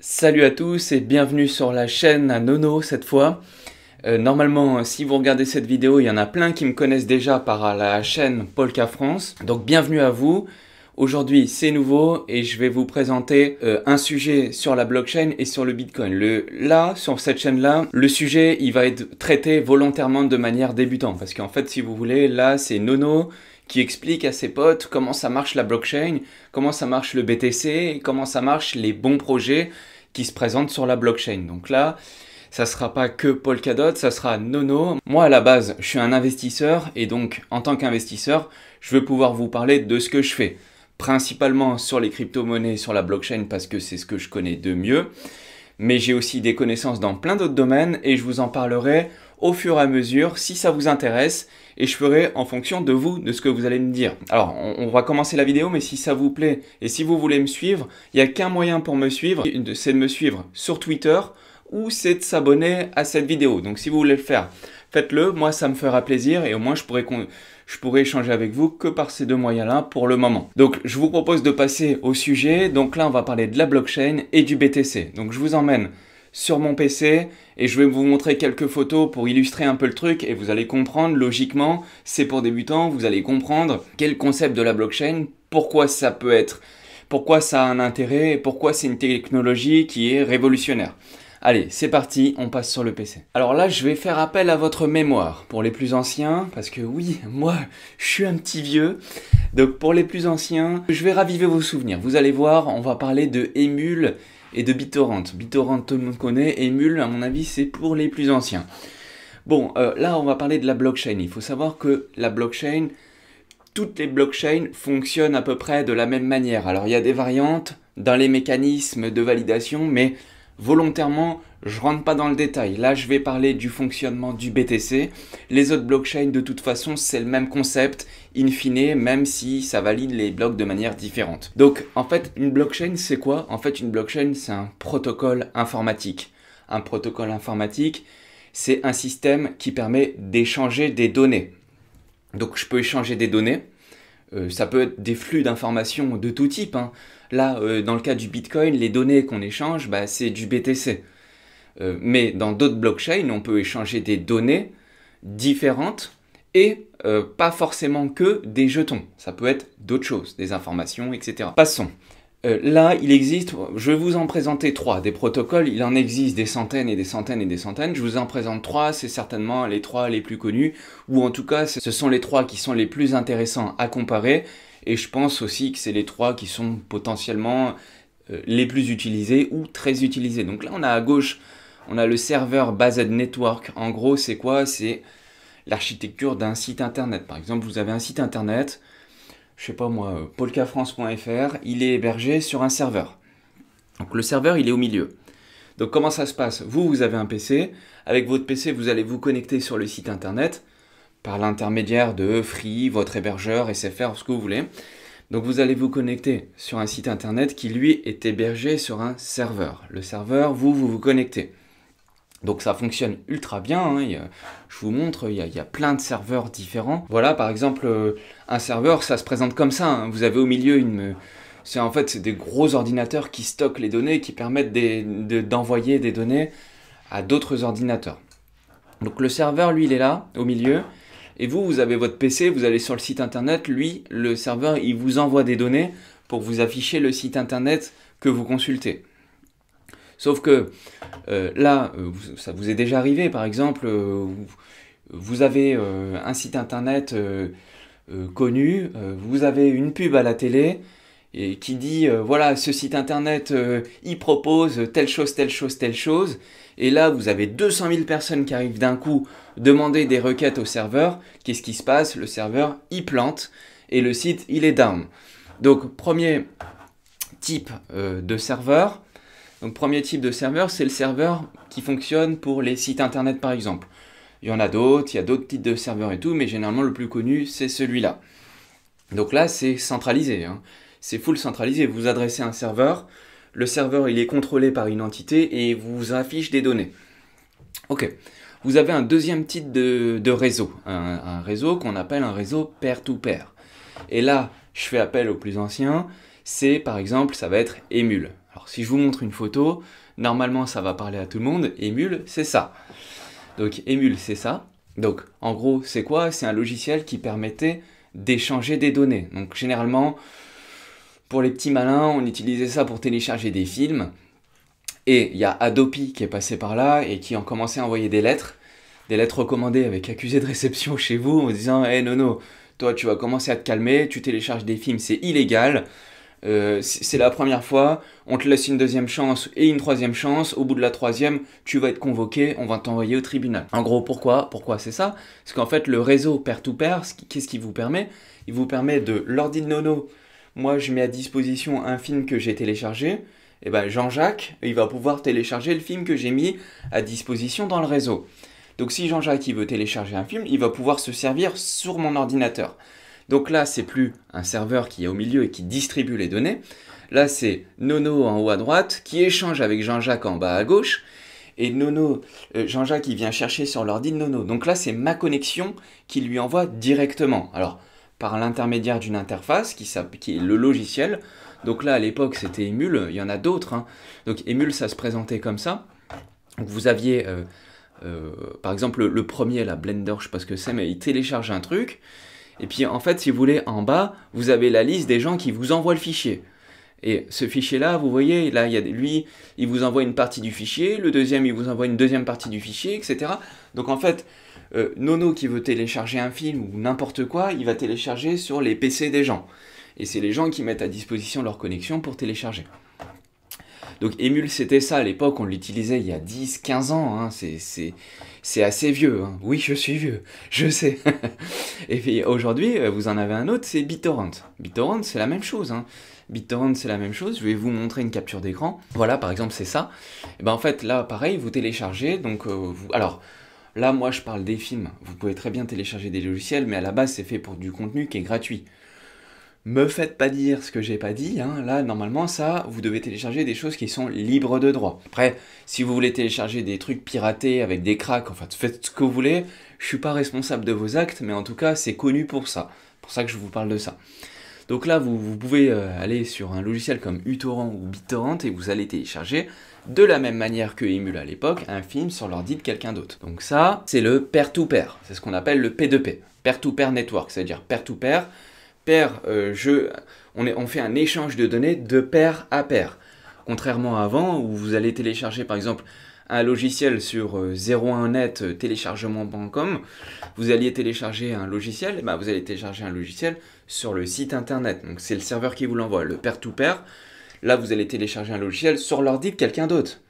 Salut à tous et bienvenue sur la chaîne à Nono cette fois. Normalement, si vous regardez cette vidéo, il y en a plein qui me connaissent déjà par la chaîne Polka France. Donc bienvenue à vous. Aujourd'hui, c'est nouveau et je vais vous présenter un sujet sur la blockchain et sur le Bitcoin. Là, sur cette chaîne-là, le sujet, il va être traité volontairement de manière débutante. Parce qu'en fait, si vous voulez, là, c'est Nono qui explique à ses potes comment ça marche la blockchain, comment ça marche le BTC, et comment ça marche les bons projets qui se présentent sur la blockchain. Donc là, ça sera pas que Polkadot, ça sera Nono. Moi, à la base, je suis un investisseur et donc, en tant qu'investisseur, je veux pouvoir vous parler de ce que je fais. Principalement sur les crypto-monnaies, sur la blockchain, parce que c'est ce que je connais de mieux. Mais j'ai aussi des connaissances dans plein d'autres domaines et je vous en parlerai au fur et à mesure si ça vous intéresse et je ferai en fonction de vous, de ce que vous allez me dire. Alors, on va commencer la vidéo, mais si ça vous plaît et si vous voulez me suivre, il n'y a qu'un moyen pour me suivre, c'est de me suivre sur Twitter ou c'est de s'abonner à cette vidéo. Donc si vous voulez le faire, faites-le, moi ça me fera plaisir et au moins je pourrais échanger avec vous que par ces deux moyens-là pour le moment. Donc je vous propose de passer au sujet. Donc là on va parler de la blockchain et du BTC. Donc je vous emmène sur mon PC et je vais vous montrer quelques photos pour illustrer un peu le truc et vous allez comprendre logiquement, c'est pour débutants, vous allez comprendre quel est le concept de la blockchain, pourquoi ça peut être, pourquoi ça a un intérêt et pourquoi c'est une technologie qui est révolutionnaire. Allez, c'est parti, on passe sur le PC. Alors là, je vais faire appel à votre mémoire pour les plus anciens, parce que oui, moi, je suis un petit vieux. Donc pour les plus anciens, je vais raviver vos souvenirs. Vous allez voir, on va parler de Emule et de BitTorrent. BitTorrent, tout le monde connaît. Emule, à mon avis, c'est pour les plus anciens. Bon, là, on va parler de la blockchain. Il faut savoir que la blockchain, toutes les blockchains fonctionnent à peu près de la même manière. Alors, il y a des variantes dans les mécanismes de validation, mais volontairement, je rentre pas dans le détail. Là, je vais parler du fonctionnement du BTC. Les autres blockchains, de toute façon, c'est le même concept, in fine, même si ça valide les blocs de manière différente. Donc, en fait, une blockchain, c'est quoi? En fait, une blockchain, c'est un protocole informatique. Un protocole informatique, c'est un système qui permet d'échanger des données. Donc, je peux échanger des données. Ça peut être des flux d'informations de tout type, hein. Là, dans le cas du Bitcoin, les données qu'on échange, bah, c'est du BTC. Mais dans d'autres blockchains, on peut échanger des données différentes et pas forcément que des jetons. Ça peut être d'autres choses, des informations, etc. Passons. Là, il existe, je vais vous en présenter trois, des protocoles, il en existe des centaines et des centaines et des centaines. Je vous en présente trois, c'est certainement les trois les plus connus, ou en tout cas, ce sont les trois qui sont les plus intéressants à comparer. Et je pense aussi que c'est les trois qui sont potentiellement les plus utilisés ou très utilisés. Donc là, on a à gauche, on a le serveur Based Network. En gros, c'est quoi? C'est l'architecture d'un site internet. Par exemple, vous avez un site internet, je sais pas moi, polkafrance.fr, il est hébergé sur un serveur. Donc le serveur, il est au milieu. Donc comment ça se passe? Vous avez un PC. Avec votre PC, vous allez vous connecter sur le site internet par l'intermédiaire de Free, votre hébergeur, SFR, ce que vous voulez. Donc vous allez vous connecter sur un site internet qui lui est hébergé sur un serveur. Le serveur, vous connectez. Donc ça fonctionne ultra bien, hein. Je vous montre, il y a plein de serveurs différents. Voilà, par exemple, un serveur, ça se présente comme ça, hein. Vous avez au milieu c'est des gros ordinateurs qui stockent les données, qui permettent d'envoyer des données à d'autres ordinateurs. Donc le serveur, lui, il est là, au milieu. Et vous avez votre PC, vous allez sur le site internet, lui, le serveur, il vous envoie des données pour vous afficher le site internet que vous consultez. Sauf que là, ça vous est déjà arrivé, par exemple, vous avez un site internet connu, vous avez une pub à la télé et qui dit, voilà, ce site internet, il propose telle chose, telle chose, telle chose. Et là, vous avez 200 000 personnes qui arrivent d'un coup demander des requêtes au serveur. Qu'est-ce qui se passe? Le serveur, il plante et le site, il est down. Donc, premier type de serveur. Donc, premier type de serveur, c'est le serveur qui fonctionne pour les sites internet, par exemple. Il y en a d'autres, il y a d'autres types de serveurs et tout, mais généralement, le plus connu, c'est celui-là. Donc là, c'est centralisé, hein. C'est full centralisé. Vous adressez un serveur. Le serveur, il est contrôlé par une entité et vous affiche des données. Ok. Vous avez un deuxième type de réseau. Un réseau qu'on appelle un réseau peer-to-peer. Et là, je fais appel aux plus anciens. C'est, par exemple, ça va être Emule. Alors, Alors, si je vous montre une photo, normalement, ça va parler à tout le monde. Emule, c'est ça. Donc, Emule, c'est ça. Donc, en gros, c'est quoi? C'est un logiciel qui permettait d'échanger des données. Donc, généralement, pour les petits malins, on utilisait ça pour télécharger des films. Et il y a Adobe qui est passé par là et qui ont commencé à envoyer des lettres recommandées avec accusé de réception chez vous en disant « Hey Nono, toi tu vas commencer à te calmer, tu télécharges des films, c'est illégal. C'est la première fois, on te laisse une deuxième chance et une troisième chance, au bout de la troisième, tu vas être convoqué, on va t'envoyer au tribunal. » En gros, pourquoi c'est ça? Parce qu'en fait, le réseau peer-to-peer, qu'est-ce qu'il vous permet? Il vous permet de l'ordi de Nono, moi je mets à disposition un film que j'ai téléchargé, et ben Jean-Jacques, il va pouvoir télécharger le film que j'ai mis à disposition dans le réseau. Donc si Jean-Jacques il veut télécharger un film, il va pouvoir se servir sur mon ordinateur. Donc là, c'est plus un serveur qui est au milieu et qui distribue les données. Là, c'est Nono en haut à droite qui échange avec Jean-Jacques en bas à gauche. Et Jean-Jacques, il vient chercher sur l'ordi de Nono. Donc là, c'est ma connexion qui lui envoie directement. Alors, par l'intermédiaire d'une interface qui est le logiciel. Donc là, à l'époque, c'était Emule. Il y en a d'autres. Hein. Donc Emule, ça se présentait comme ça. Donc vous aviez, par exemple, le premier, la Blender, je ne sais pas ce que c'est, mais il télécharge un truc. Et puis en fait, si vous voulez, en bas, vous avez la liste des gens qui vous envoient le fichier. Et ce fichier-là, vous voyez, là, lui, il vous envoie une partie du fichier, le deuxième, il vous envoie une deuxième partie du fichier, etc. Donc en fait, Nono qui veut télécharger un film ou n'importe quoi, il va télécharger sur les PC des gens. Et c'est les gens qui mettent à disposition leur connexion pour télécharger. Donc Emule, c'était ça, à l'époque, on l'utilisait il y a 10-15 ans, hein. C'est assez vieux, hein. Oui, je suis vieux, je sais. Et puis aujourd'hui, vous en avez un autre, c'est BitTorrent. BitTorrent, c'est la même chose, hein. BitTorrent, c'est la même chose, je vais vous montrer une capture d'écran. Voilà, par exemple, c'est ça. Et ben en fait, là, pareil, vous téléchargez, donc alors, là, moi, je parle des films. Vous pouvez très bien télécharger des logiciels, mais à la base, c'est fait pour du contenu qui est gratuit. Me faites pas dire ce que j'ai pas dit, hein. Là, normalement, ça, vous devez télécharger des choses qui sont libres de droit. Après, si vous voulez télécharger des trucs piratés avec des cracks, enfin, faites ce que vous voulez, je suis pas responsable de vos actes, mais en tout cas, c'est connu pour ça. C'est pour ça que je vous parle de ça. Donc là, vous pouvez aller sur un logiciel comme uTorrent ou BitTorrent et vous allez télécharger, de la même manière que Emule à l'époque, un film sur l'ordi de quelqu'un d'autre. Donc ça, c'est le peer-to-peer. C'est ce qu'on appelle le P2P. Peer-to-peer network, c'est-à-dire peer-to-peer. On fait un échange de données de pair à pair. Contrairement à avant, où vous allez télécharger par exemple un logiciel sur 01net téléchargement.com, vous alliez télécharger un logiciel, ben vous allez télécharger un logiciel sur le site internet. Donc c'est le serveur qui vous l'envoie, le peer-to-peer. Là, vous allez télécharger un logiciel sur l'ordi de quelqu'un d'autre.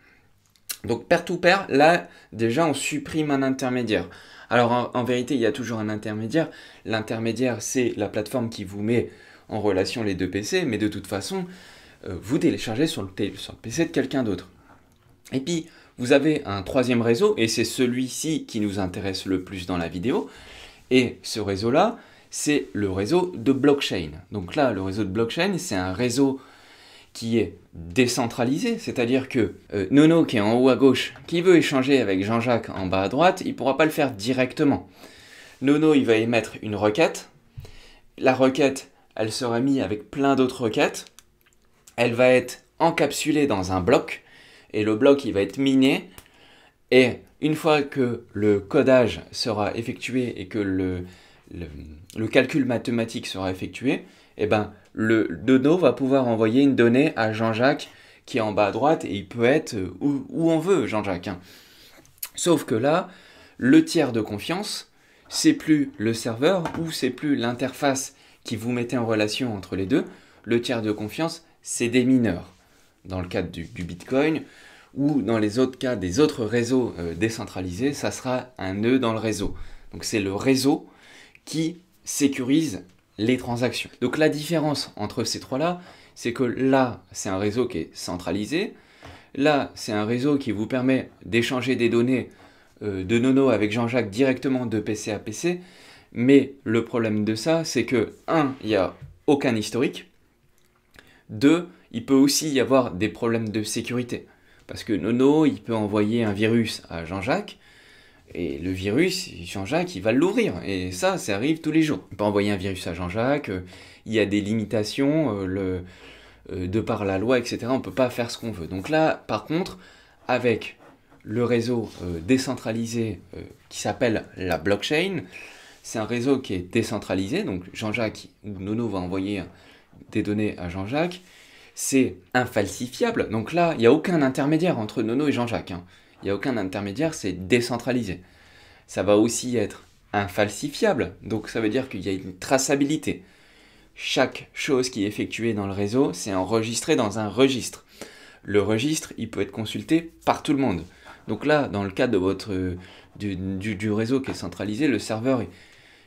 Donc peer-to-peer, là, déjà, on supprime un intermédiaire. Alors en vérité, il y a toujours un intermédiaire. L'intermédiaire, c'est la plateforme qui vous met en relation les deux PC, mais de toute façon, vous téléchargez sur le PC de quelqu'un d'autre. Et puis, vous avez un troisième réseau, et c'est celui-ci qui nous intéresse le plus dans la vidéo. Et ce réseau-là, c'est le réseau de blockchain. Donc là, le réseau de blockchain, c'est un réseau qui est décentralisé, c'est-à-dire que Nono qui est en haut à gauche, qui veut échanger avec Jean-Jacques en bas à droite, il ne pourra pas le faire directement. Nono, il va émettre une requête. La requête, elle sera mise avec plein d'autres requêtes. Elle va être encapsulée dans un bloc, et le bloc, il va être miné. Et une fois que le codage sera effectué et que le calcul mathématique sera effectué, eh ben, le Nono va pouvoir envoyer une donnée à Jean-Jacques qui est en bas à droite et il peut être où on veut, Jean-Jacques. Hein. Sauf que là, le tiers de confiance, c'est plus le serveur ou c'est plus l'interface qui vous mettez en relation entre les deux. Le tiers de confiance, c'est des mineurs. Dans le cadre du Bitcoin ou dans les autres cas des autres réseaux décentralisés, ça sera un nœud dans le réseau. Donc c'est le réseau qui sécurise les transactions. Donc la différence entre ces trois-là, c'est que là, c'est un réseau qui est centralisé. Là, c'est un réseau qui vous permet d'échanger des données de Nono avec Jean-Jacques directement de PC à PC. Mais le problème de ça, c'est que 1, il n'y a aucun historique. 2, il peut aussi y avoir des problèmes de sécurité. Parce que Nono, il peut envoyer un virus à Jean-Jacques. Et le virus, Jean-Jacques, il va l'ouvrir. Et ça arrive tous les jours. On peut envoyer un virus à Jean-Jacques. Il y a des limitations. de par la loi, etc. On ne peut pas faire ce qu'on veut. Donc là, par contre, avec le réseau décentralisé qui s'appelle la blockchain, c'est un réseau qui est décentralisé, donc Jean-Jacques ou Nono va envoyer des données à Jean-Jacques, c'est infalsifiable, donc là, il n'y a aucun intermédiaire entre Nono et Jean-Jacques, hein. Il n'y a aucun intermédiaire, c'est décentralisé. Ça va aussi être infalsifiable, donc ça veut dire qu'il y a une traçabilité. Chaque chose qui est effectuée dans le réseau, c'est enregistré dans un registre. Le registre, il peut être consulté par tout le monde. Donc là, dans le cadre de votre, du réseau qui est centralisé, le serveur,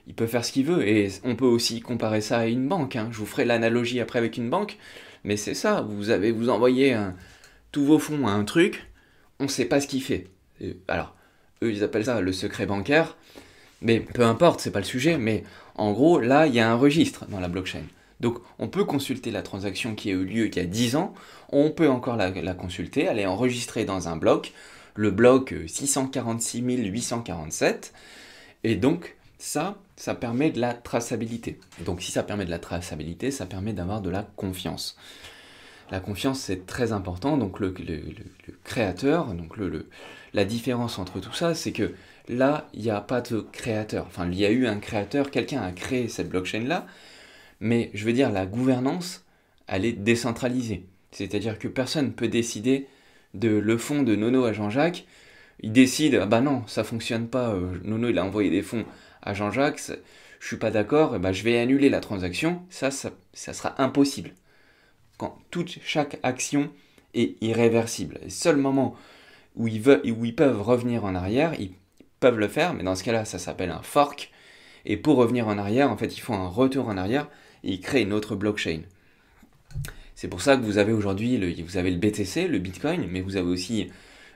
il peut faire ce qu'il veut. Et on peut aussi comparer ça à une banque, hein. Je vous ferai l'analogie après avec une banque, mais c'est ça, vous envoyez tous vos fonds à un truc, on ne sait pas ce qu'il fait. Alors, eux, ils appellent ça le secret bancaire, mais peu importe, c'est pas le sujet, mais en gros, là, il y a un registre dans la blockchain. Donc, on peut consulter la transaction qui a eu lieu il y a 10 ans, on peut encore la consulter, elle est enregistrée dans un bloc, le bloc 646 847, et donc, ça permet de la traçabilité. Donc, si ça permet de la traçabilité, ça permet d'avoir de la confiance. La confiance, c'est très important. Donc le créateur, donc la différence entre tout ça, c'est que là, il n'y a pas de créateur. Enfin, il y a eu un créateur, quelqu'un a créé cette blockchain-là, mais je veux dire, la gouvernance, elle est décentralisée. C'est-à-dire que personne ne peut décider de le fonds de Nono à Jean-Jacques. Il décide, ah bah non, ça fonctionne pas, Nono il a envoyé des fonds à Jean-Jacques, je suis pas d'accord, je vais annuler la transaction. Ça sera impossible. Quand chaque action est irréversible. Le seul moment où ils peuvent revenir en arrière, ils peuvent le faire, mais dans ce cas-là, ça s'appelle un fork. Et pour revenir en arrière, en fait, ils font un retour en arrière et ils créent une autre blockchain. C'est pour ça que vous avez aujourd'hui, vous avez le BTC, le Bitcoin, mais vous avez aussi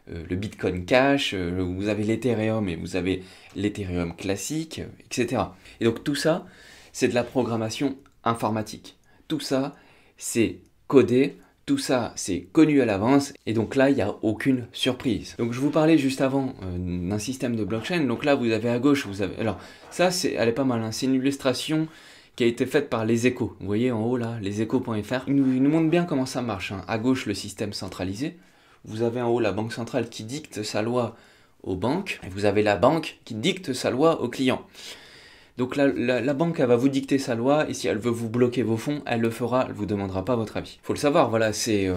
le Bitcoin Cash, vous avez l'Ethereum et vous avez l'Ethereum classique, etc. Et donc tout ça, c'est de la programmation informatique. Tout ça, c'est codé, tout ça c'est connu à l'avance, et donc là il n'y a aucune surprise. Donc je vous parlais juste avant d'un système de blockchain, donc là vous avez à gauche, alors ça elle est pas mal, hein. C'est une illustration qui a été faite par Les Échos. Vous voyez en haut là, leséchos.fr, il nous montre bien comment ça marche, hein. À gauche le système centralisé, vous avez en haut la banque centrale qui dicte sa loi aux banques, et vous avez la banque qui dicte sa loi aux clients. Donc la banque, elle va vous dicter sa loi, et si elle veut vous bloquer vos fonds, elle le fera, elle ne vous demandera pas votre avis. Il faut le savoir, voilà, il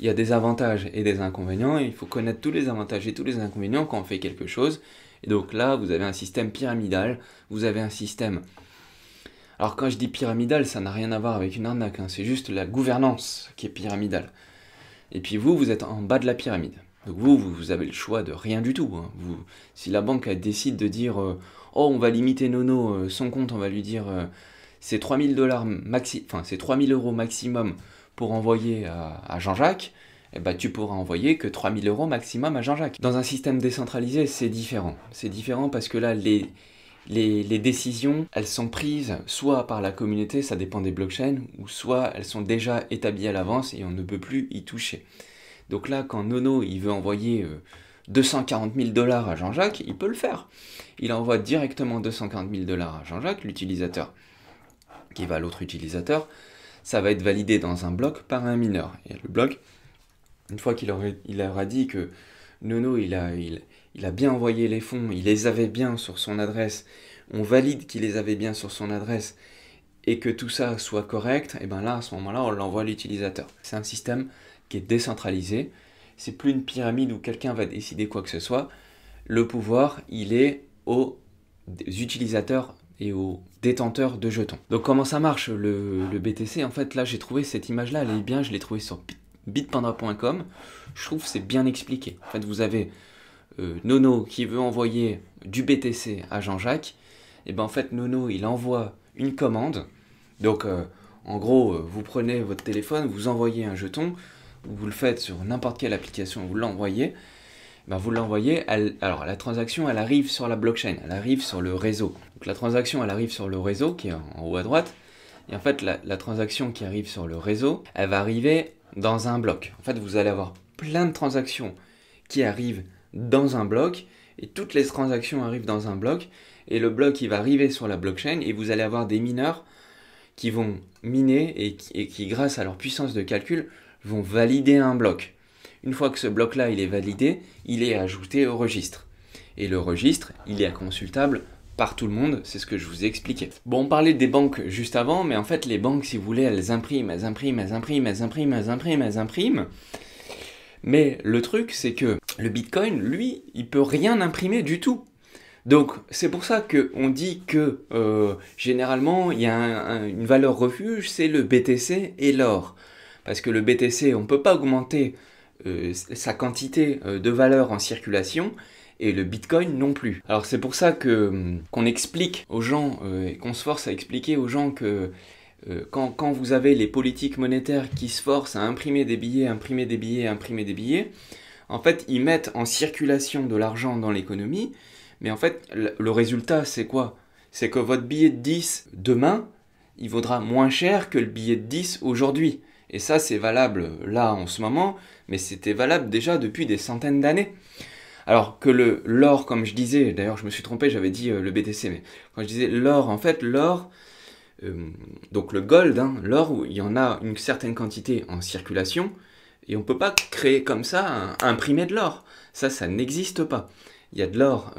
y a des avantages et des inconvénients, et il faut connaître tous les avantages et tous les inconvénients quand on fait quelque chose. Et donc là, vous avez un système pyramidal, vous avez un système... Alors quand je dis pyramidal, ça n'a rien à voir avec une arnaque, hein, c'est juste la gouvernance qui est pyramidale. Et puis vous êtes en bas de la pyramide. Donc vous avez le choix de rien du tout, hein. Si la banque elle décide de dire oh on va limiter Nono, son compte on va lui dire c'est 3000 c'est 3000 euros maximum pour envoyer à Jean-Jacques, et tu pourras envoyer que 3000 euros maximum à Jean-Jacques. Dans un système décentralisé, c'est différent. C'est différent parce que là, les décisions, elles sont prises soit par la communauté, ça dépend des blockchains, ou soit elles sont déjà établies à l'avance et on ne peut plus y toucher. Donc là, quand Nono il veut envoyer 240 000 $ à Jean-Jacques, il peut le faire. Il envoie directement 240 000 $ à Jean-Jacques, l'utilisateur qui va à l'autre utilisateur. Ça va être validé dans un bloc par un mineur. Et le bloc, une fois qu'il aura dit que Nono il a bien envoyé les fonds, il les avait bien sur son adresse, on valide qu'il les avait bien sur son adresse et que tout ça soit correct, et bien là, à ce moment-là, on l'envoie à l'utilisateur. C'est un système qui est décentralisé, c'est plus une pyramide où quelqu'un va décider quoi que ce soit, le pouvoir, il est aux utilisateurs et aux détenteurs de jetons. Donc comment ça marche le BTC? En fait, là, j'ai trouvé cette image-là, elle est bien, je l'ai trouvée sur bitpanda.com, je trouve que c'est bien expliqué. En fait, vous avez Nono qui veut envoyer du BTC à Jean-Jacques, et bien en fait, Nono, il envoie une commande, donc en gros, vous prenez votre téléphone, vous envoyez un jeton, vous le faites sur n'importe quelle application, vous l'envoyez, vous l'envoyez, alors la transaction, elle arrive sur la blockchain, elle arrive sur le réseau. Donc la transaction, elle arrive sur le réseau, qui est en haut à droite, et en fait, la transaction qui arrive sur le réseau, elle va arriver dans un bloc. En fait, vous allez avoir plein de transactions qui arrivent dans un bloc, et toutes les transactions arrivent dans un bloc, et le bloc, il va arriver sur la blockchain, et vous allez avoir des mineurs qui vont miner et qui, grâce à leur puissance de calcul, vont valider un bloc. Une fois que ce bloc-là il est validé, il est ajouté au registre. Et le registre, il est consultable par tout le monde, c'est ce que je vous ai expliqué. Bon, on parlait des banques juste avant, mais en fait, les banques, si vous voulez, elles impriment. Mais le truc, c'est que le Bitcoin, lui, il peut rien imprimer du tout. Donc, c'est pour ça qu'on dit que, généralement, il y a une valeur refuge, c'est le BTC et l'or. Parce que le BTC, on ne peut pas augmenter sa quantité de valeur en circulation, et le Bitcoin non plus. Alors c'est pour ça qu'on explique aux gens, et qu'on se force à expliquer aux gens que quand vous avez les politiques monétaires qui se forcent à imprimer des billets, en fait ils mettent en circulation de l'argent dans l'économie, mais en fait le résultat c'est quoi? C'est que votre billet de 10 demain, il vaudra moins cher que le billet de 10 aujourd'hui. Et ça c'est valable là en ce moment, mais c'était valable déjà depuis des centaines d'années. Alors que l'or, comme je disais, d'ailleurs je me suis trompé, j'avais dit le BTC, mais quand je disais l'or, en fait l'or, donc le gold, hein, l'or, il y en a une certaine quantité en circulation, et on ne peut pas créer comme ça, imprimer de l'or. Ça n'existe pas. Il y a de l'or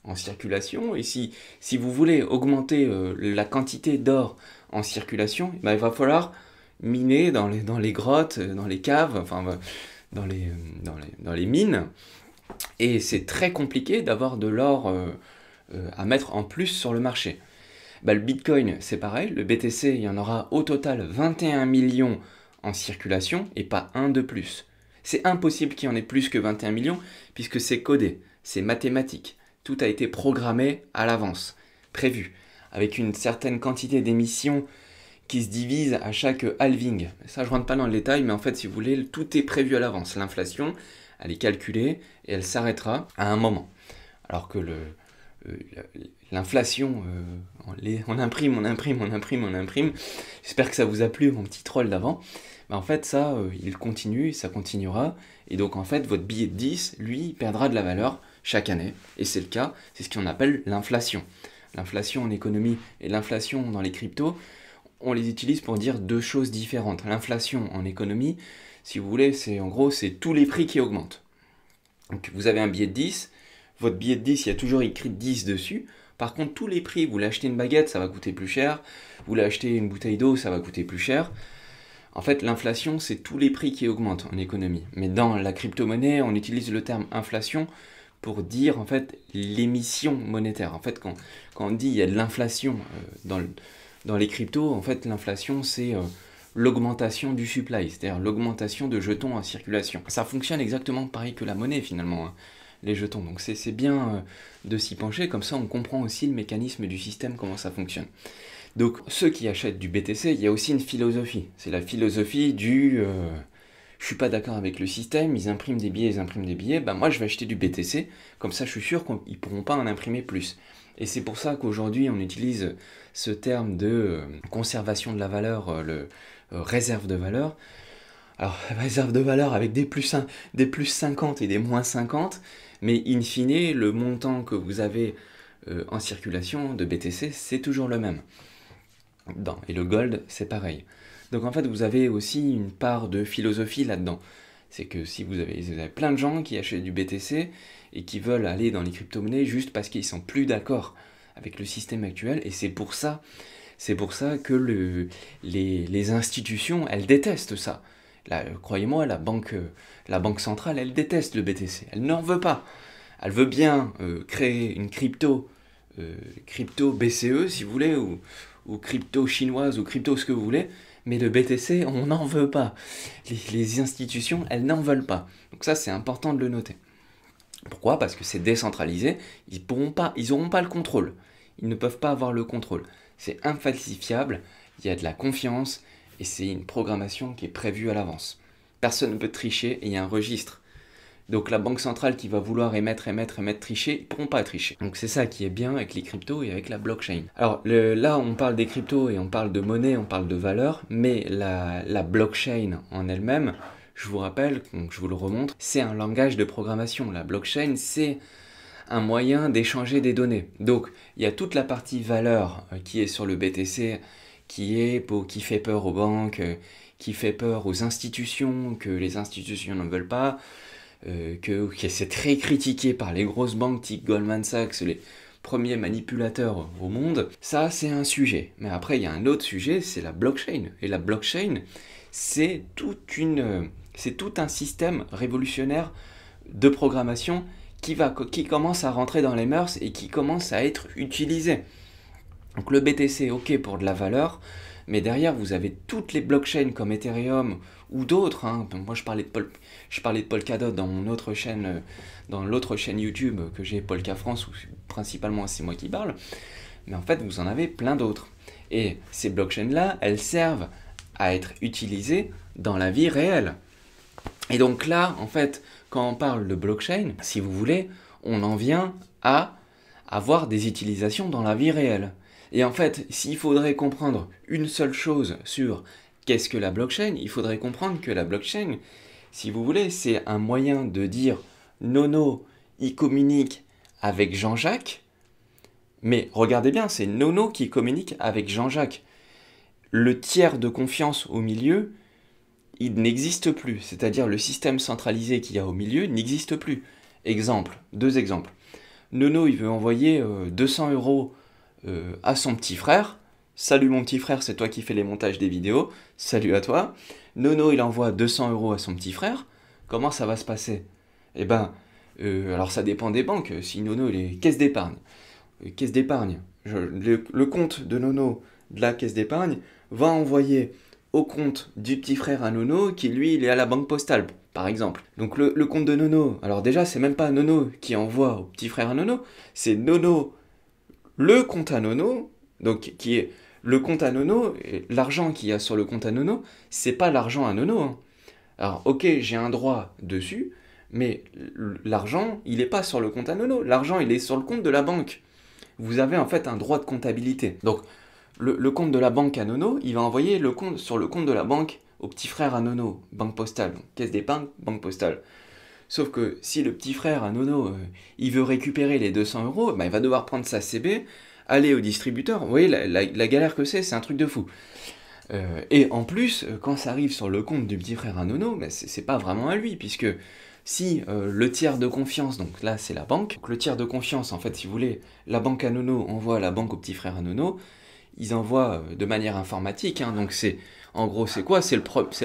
en circulation, et si vous voulez augmenter la quantité d'or en circulation, ben, il va falloir miner dans les grottes, dans les caves, enfin dans les mines. Et c'est très compliqué d'avoir de l'or à mettre en plus sur le marché. Bah, le Bitcoin, c'est pareil. Le BTC, il y en aura au total 21 millions en circulation et pas un de plus. C'est impossible qu'il y en ait plus que 21 millions puisque c'est codé, c'est mathématique. Tout a été programmé à l'avance, prévu, avec une certaine quantité d'émissions qui se divise à chaque halving. Ça, je ne rentre pas dans le détail, mais en fait, si vous voulez, tout est prévu à l'avance. L'inflation, elle est calculée et elle s'arrêtera à un moment. Alors que l'inflation, on imprime. J'espère que ça vous a plu, mon petit troll d'avant. Mais en fait, ça, il continue, ça continuera. Et donc, en fait, votre billet de 10, lui, perdra de la valeur chaque année. Et c'est le cas, c'est ce qu'on appelle l'inflation. L'inflation en économie et l'inflation dans les cryptos, on les utilise pour dire deux choses différentes. L'inflation en économie, si vous voulez, c'est en gros, c'est tous les prix qui augmentent. Donc vous avez un billet de 10, votre billet de 10, il y a toujours écrit 10 dessus. Par contre, tous les prix, vous voulez acheter une baguette, ça va coûter plus cher. Vous voulez acheter une bouteille d'eau, ça va coûter plus cher. En fait, l'inflation, c'est tous les prix qui augmentent en économie. Mais dans la crypto-monnaie, on utilise le terme inflation pour dire en fait l'émission monétaire. En fait, quand on dit il y a de l'inflation dans les cryptos, en fait, l'inflation, c'est l'augmentation du supply, c'est-à-dire l'augmentation de jetons en circulation. Ça fonctionne exactement pareil que la monnaie, finalement, hein, les jetons. Donc c'est bien de s'y pencher, comme ça on comprend aussi le mécanisme du système, comment ça fonctionne. Donc ceux qui achètent du BTC, il y a aussi une philosophie. C'est la philosophie du je suis pas d'accord avec le système, ils impriment des billets, ben moi je vais acheter du BTC, comme ça je suis sûr qu'ils pourront pas en imprimer plus. Et c'est pour ça qu'aujourd'hui on utilise ce terme de conservation de la valeur, réserve de valeur. Alors réserve de valeur avec des plus 50 et des moins 50, mais in fine le montant que vous avez en circulation de BTC c'est toujours le même. Et le gold c'est pareil. Donc en fait vous avez aussi une part de philosophie là-dedans. C'est que si vous avez plein de gens qui achètent du BTC et qui veulent aller dans les crypto-monnaies juste parce qu'ils sont plus d'accord avec le système actuel, et c'est pour ça que les institutions, elles détestent ça. Croyez-moi, la banque centrale, elle déteste le BTC. Elle n'en veut pas. Elle veut bien créer une crypto BCE, si vous voulez, ou crypto chinoise, ou crypto ce que vous voulez, mais le BTC, on n'en veut pas. Les institutions, elles n'en veulent pas. Donc ça, c'est important de le noter. Pourquoi? Parce que c'est décentralisé, ils n'auront pas le contrôle. Ils ne peuvent pas avoir le contrôle. C'est infalsifiable, il y a de la confiance, et c'est une programmation qui est prévue à l'avance. Personne ne peut tricher, et il y a un registre. Donc la banque centrale qui va vouloir émettre, tricher, ils ne pourront pas tricher. Donc c'est ça qui est bien avec les cryptos et avec la blockchain. Alors là, on parle des cryptos et on parle de monnaie, on parle de valeur, mais la blockchain en elle-même, je vous rappelle, je vous le remontre, c'est un langage de programmation. La blockchain, c'est un moyen d'échanger des données. Donc il y a toute la partie valeur qui est sur le BTC, qui fait peur aux banques, qui fait peur aux institutions, que les institutions ne veulent pas, que c'est très critiqué par les grosses banques type Goldman Sachs, les premiers manipulateurs au monde. Ça, c'est un sujet. Mais après, il y a un autre sujet, c'est la blockchain. Et la blockchain, c'est tout un système révolutionnaire de programmation qui commence à rentrer dans les mœurs et qui commence à être utilisé. Donc le BTC, ok pour de la valeur, mais derrière vous avez toutes les blockchains comme Ethereum ou d'autres. Hein. Moi je parlais de Polkadot dans mon autre chaîne, dans l'autre chaîne YouTube que j'ai, Polka France, où principalement c'est moi qui parle. Mais en fait vous en avez plein d'autres. Et ces blockchains-là, elles servent à être utilisées dans la vie réelle. Et donc là, en fait, quand on parle de blockchain, si vous voulez, on en vient à avoir des utilisations dans la vie réelle. Et en fait, s'il faudrait comprendre une seule chose sur qu'est-ce que la blockchain, il faudrait comprendre que la blockchain, si vous voulez, c'est un moyen de dire Nono, il communique avec Jean-Jacques, mais regardez bien, c'est Nono qui communique avec Jean-Jacques. Le tiers de confiance au milieu, il n'existe plus, c'est-à-dire le système centralisé qu'il y a au milieu n'existe plus. Exemple, deux exemples. Nono, il veut envoyer 200 € à son petit frère. Salut mon petit frère, c'est toi qui fais les montages des vidéos. Salut à toi. Nono, il envoie 200 € à son petit frère. Comment ça va se passer? Eh ben, alors ça dépend des banques. Si Nono, il est caisse d'épargne. Caisse d'épargne. Le compte de Nono de la caisse d'épargne va envoyer au compte du petit frère à Nono qui lui il est à la banque postale par exemple. Donc le compte de Nono, alors déjà c'est même pas Nono qui envoie au petit frère à Nono, c'est Nono le compte à Nono, donc qui est le compte à Nono, l'argent qu'il y a sur le compte à Nono, c'est pas l'argent à Nono. Hein. Alors ok j'ai un droit dessus, mais l'argent il est pas sur le compte à Nono, l'argent il est sur le compte de la banque. Vous avez en fait un droit de comptabilité. Donc le compte de la banque à Nono, il va envoyer sur le compte de la banque au petit frère à Nono, banque postale, caisse d'épargne, banque postale. Sauf que si le petit frère à Nono, il veut récupérer les 200 €, ben, il va devoir prendre sa CB, aller au distributeur. Vous voyez la galère que c'est un truc de fou. Et en plus, quand ça arrive sur le compte du petit frère à Nono, ben, c'est pas vraiment à lui, puisque si le tiers de confiance, donc là c'est la banque, donc le tiers de confiance, en fait, si vous voulez, la banque à Nono envoie la banque au petit frère à Nono, ils envoient de manière informatique, hein, donc en gros c'est quoi? C'est le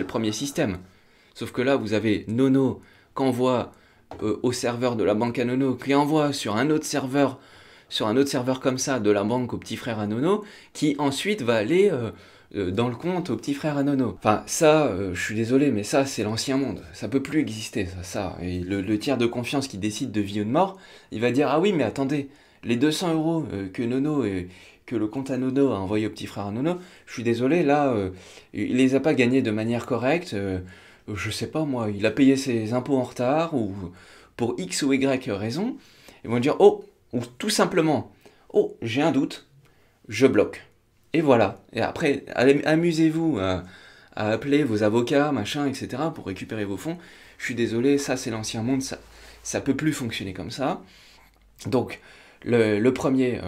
premier système. Sauf que là vous avez Nono qui envoie au serveur de la banque à Nono, qui envoie sur un autre serveur comme ça de la banque au petit frère à Nono, qui ensuite va aller dans le compte au petit frère à Nono. Enfin ça, je suis désolé, mais ça c'est l'ancien monde, ça peut plus exister ça. Et le tiers de confiance qui décide de vie ou de mort, il va dire ah oui mais attendez, les 200 € que Nono que le compte à Nono a envoyé au petit frère à Nono, je suis désolé, là, il les a pas gagnés de manière correcte, je sais pas moi, il a payé ses impôts en retard, ou pour X ou Y raison, ils vont dire, oh, ou tout simplement, oh, j'ai un doute, je bloque. Et voilà, et après, amusez-vous à appeler vos avocats, machin, etc., pour récupérer vos fonds. Je suis désolé, ça c'est l'ancien monde, ça peut plus fonctionner comme ça. Donc, le premier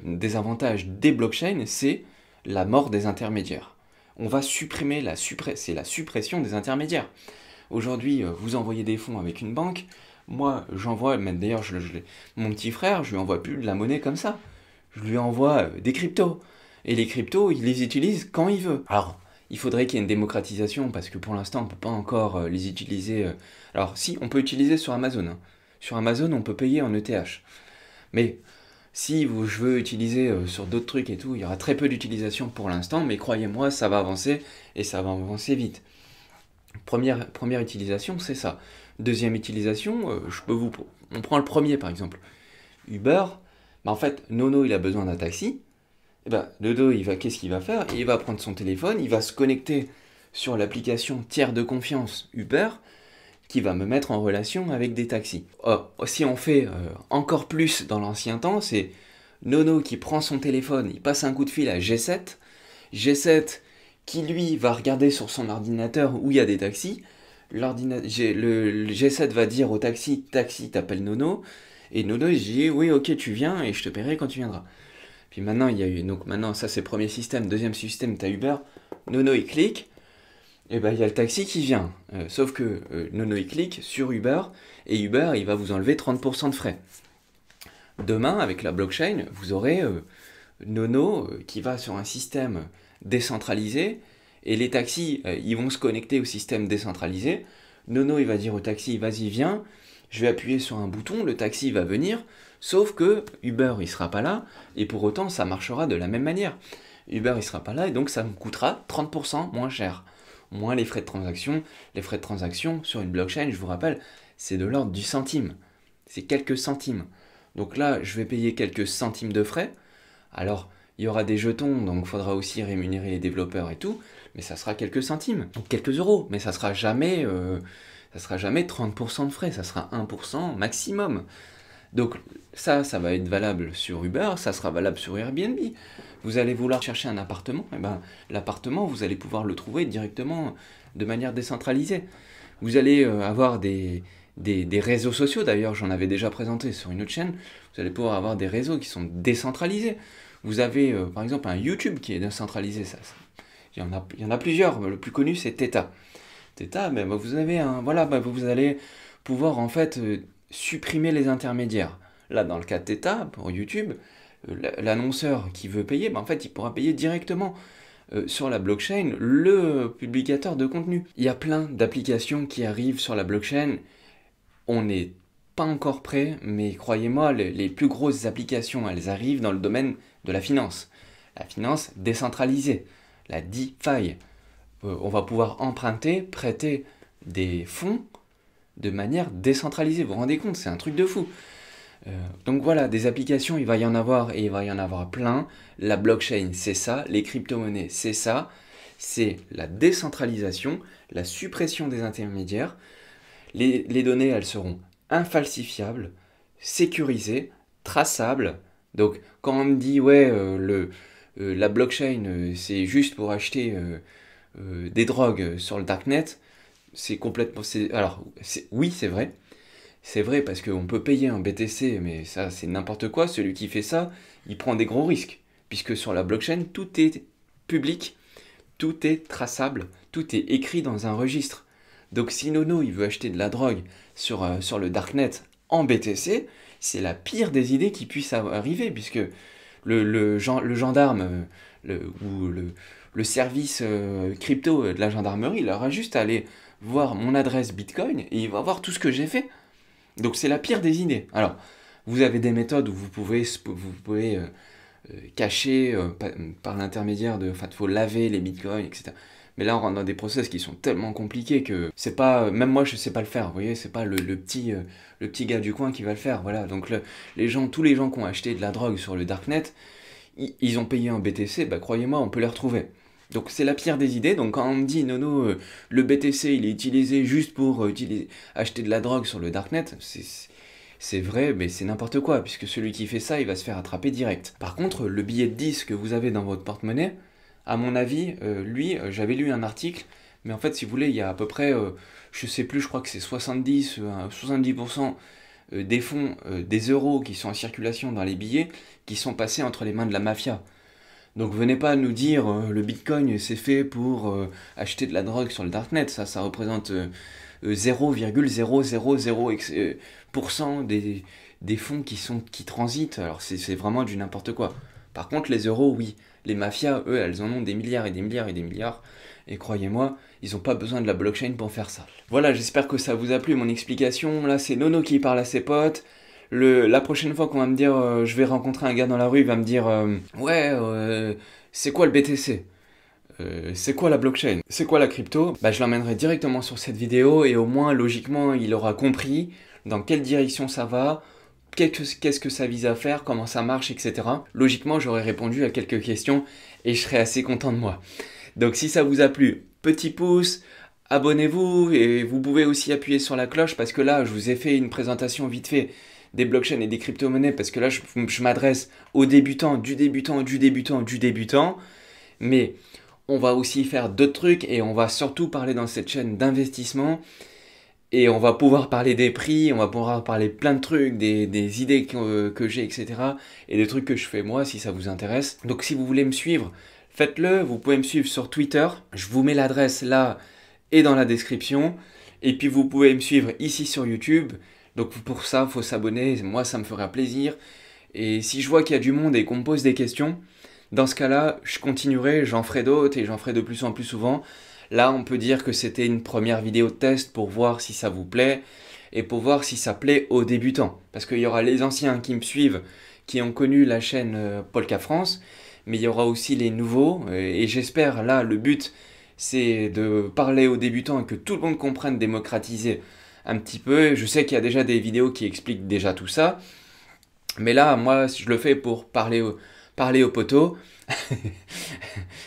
désavantage des blockchains, c'est la mort des intermédiaires. On va supprimer c'est la suppression des intermédiaires. Aujourd'hui, vous envoyez des fonds avec une banque, moi j'envoie, même d'ailleurs mon petit frère, je lui envoie plus de la monnaie comme ça. Je lui envoie des cryptos. Et les cryptos, il les utilise quand il veut. Alors, il faudrait qu'il y ait une démocratisation, parce que pour l'instant, on ne peut pas encore les utiliser. Alors, si, on peut utiliser sur Amazon. Hein. Sur Amazon, on peut payer en ETH. Mais si je veux utiliser sur d'autres trucs et tout, il y aura très peu d'utilisation pour l'instant, mais croyez-moi, ça va avancer, et ça va avancer vite. Première utilisation, c'est ça. Deuxième utilisation, on prend le premier par exemple. Uber, bah en fait, Nono il a besoin d'un taxi, et ben Nono qu'est-ce qu'il va faire? Il va prendre son téléphone, il va se connecter sur l'application tiers de confiance Uber, qui va me mettre en relation avec des taxis. Si on fait encore plus dans l'ancien temps, c'est Nono qui prend son téléphone, il passe un coup de fil à G7, G7 qui lui va regarder sur son ordinateur où il y a des taxis, le G7 va dire au taxi, t'appelles Nono, et Nono il dit oui ok tu viens et je te paierai quand tu viendras. Puis maintenant, il y a eu, donc maintenant, ça c'est le premier système. Deuxième système, tu as Uber. Nono, il clique. Et ben, il y a le taxi qui vient. Sauf que Nono, il clique sur Uber. Et Uber, il va vous enlever 30% de frais. Demain, avec la blockchain, vous aurez Nono qui va sur un système décentralisé. Et les taxis, ils vont se connecter au système décentralisé. Nono, il va dire au taxi, vas-y, viens. Je vais appuyer sur un bouton, le taxi va venir. Sauf que Uber, il sera pas là. Et pour autant, ça marchera de la même manière. Uber, il sera pas là. Et donc, ça me coûtera 30% moins cher. Moins les frais de transaction. Les frais de transaction sur une blockchain, je vous rappelle, c'est de l'ordre du centime. C'est quelques centimes. Donc là, je vais payer quelques centimes de frais. Alors, il y aura des jetons, donc il faudra aussi rémunérer les développeurs et tout, mais ça sera quelques centimes, donc quelques euros, mais ça sera jamais 30% de frais, ça sera 1% maximum. Donc ça va être valable sur Uber, ça sera valable sur Airbnb. Vous allez vouloir chercher un appartement, et ben, l'appartement, vous allez pouvoir le trouver directement de manière décentralisée. Vous allez avoir des réseaux sociaux, d'ailleurs j'en avais déjà présenté sur une autre chaîne, vous allez pouvoir avoir des réseaux qui sont décentralisés. Vous avez par exemple un YouTube qui est décentralisé, il y en a plusieurs, le plus connu c'est Theta. Theta, ben, vous avez vous allez pouvoir en fait supprimer les intermédiaires. Là dans le cas de Theta, pour YouTube, l'annonceur qui veut payer, ben, en fait il pourra payer directement sur la blockchain le publicateur de contenu. Il y a plein d'applications qui arrivent sur la blockchain, on n'est pas encore prêt, mais croyez-moi, les plus grosses applications, elles arrivent dans le domaine de la finance décentralisée, la DeFi. On va pouvoir emprunter, prêter des fonds de manière décentralisée. Vous vous rendez compte, c'est un truc de fou. Donc voilà, des applications, il va y en avoir et il va y en avoir plein. La blockchain, c'est ça. Les crypto-monnaies, c'est ça. C'est la décentralisation, la suppression des intermédiaires. Les données, elles seront infalsifiables, sécurisées, traçables. Donc quand on me dit, ouais, la blockchain, c'est juste pour acheter des drogues sur le darknet, c'est complètement... oui, c'est vrai. C'est vrai parce qu'on peut payer un BTC, mais ça, c'est n'importe quoi. Celui qui fait ça, il prend des gros risques. Puisque sur la blockchain, tout est public, tout est traçable, tout est écrit dans un registre. Donc si Nono, il veut acheter de la drogue sur le darknet en BTC, c'est la pire des idées qui puisse arriver, puisque le gendarme ou le service crypto de la gendarmerie, il aura juste à aller voir mon adresse Bitcoin et il va voir tout ce que j'ai fait. Donc c'est la pire des idées. Alors, vous avez des méthodes où vous pouvez cacher par l'intermédiaire de... Enfin, il faut laver les bitcoins, etc. Mais là, on rentre dans des process qui sont tellement compliqués que c'est pas... Même moi, je sais pas le faire, vous voyez, c'est pas le petit gars du coin qui va le faire, voilà. Donc tous les gens qui ont acheté de la drogue sur le darknet, ils ont payé un BTC, bah croyez-moi, on peut les retrouver. Donc c'est la pire des idées. Donc quand on me dit Nono, le BTC il est utilisé juste pour acheter de la drogue sur le darknet, c'est vrai, mais c'est n'importe quoi, puisque celui qui fait ça, il va se faire attraper direct. Par contre, le billet de 10 que vous avez dans votre porte-monnaie, à mon avis, j'avais lu un article, mais en fait, si vous voulez, il y a à peu près, je sais plus, je crois que c'est 70% des fonds, des euros qui sont en circulation dans les billets, qui sont passés entre les mains de la mafia. Donc venez pas nous dire le bitcoin c'est fait pour acheter de la drogue sur le darknet, ça représente 0,000% des fonds qui transitent, alors c'est vraiment du n'importe quoi. Par contre les euros, oui, les mafias, eux, elles en ont des milliards et des milliards et des milliards, et croyez-moi, ils n'ont pas besoin de la blockchain pour faire ça. Voilà, j'espère que ça vous a plu mon explication, là c'est Nono qui parle à ses potes. La prochaine fois qu'on va me dire, je vais rencontrer un gars dans la rue, il va me dire ouais, c'est quoi le BTC? C'est quoi la blockchain? C'est quoi la crypto? Bah je l'emmènerai directement sur cette vidéo et au moins logiquement il aura compris dans quelle direction ça va, qu'est-ce que ça vise à faire, comment ça marche, etc. Logiquement j'aurais répondu à quelques questions et je serais assez content de moi. Donc si ça vous a plu, petit pouce, abonnez-vous et vous pouvez aussi appuyer sur la cloche parce que là je vous ai fait une présentation vite fait des blockchains et des crypto-monnaies, parce que là, je m'adresse aux débutants, du débutant, mais on va aussi faire d'autres trucs, et on va surtout parler dans cette chaîne d'investissement, Et on va pouvoir parler des prix, on va pouvoir parler plein de trucs, des idées que j'ai, etc. Et des trucs que je fais moi, si ça vous intéresse. Donc si vous voulez me suivre, faites-le. Vous pouvez me suivre sur Twitter. Je vous mets l'adresse là et dans la description. Et puis vous pouvez me suivre ici sur YouTube. Donc pour ça, il faut s'abonner. Moi, ça me fera plaisir. Et si je vois qu'il y a du monde et qu'on me pose des questions, dans ce cas-là, je continuerai, j'en ferai d'autres et j'en ferai de plus en plus souvent. Là, on peut dire que c'était une première vidéo de test pour voir si ça vous plaît et pour voir si ça plaît aux débutants. Parce qu'il y aura les anciens qui me suivent, qui ont connu la chaîne Polka France, mais il y aura aussi les nouveaux. Et j'espère, là, le but, c'est de parler aux débutants et que tout le monde comprenne, démocratiser un petit peu. Je sais qu'il y a déjà des vidéos qui expliquent déjà tout ça. Mais là, moi, je le fais pour parler aux poteaux.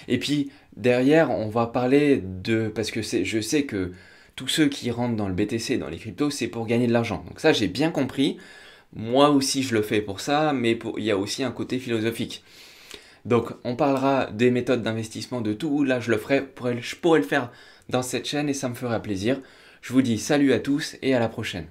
Et puis, derrière, on va parler de... Parce que je sais que tous ceux qui rentrent dans le BTC, dans les cryptos, c'est pour gagner de l'argent. Donc ça, j'ai bien compris. Moi aussi, je le fais pour ça, mais il y a aussi un côté philosophique. Donc, on parlera des méthodes d'investissement, de tout. Là, je pourrais le faire dans cette chaîne et ça me fera plaisir. Je vous dis salut à tous et à la prochaine.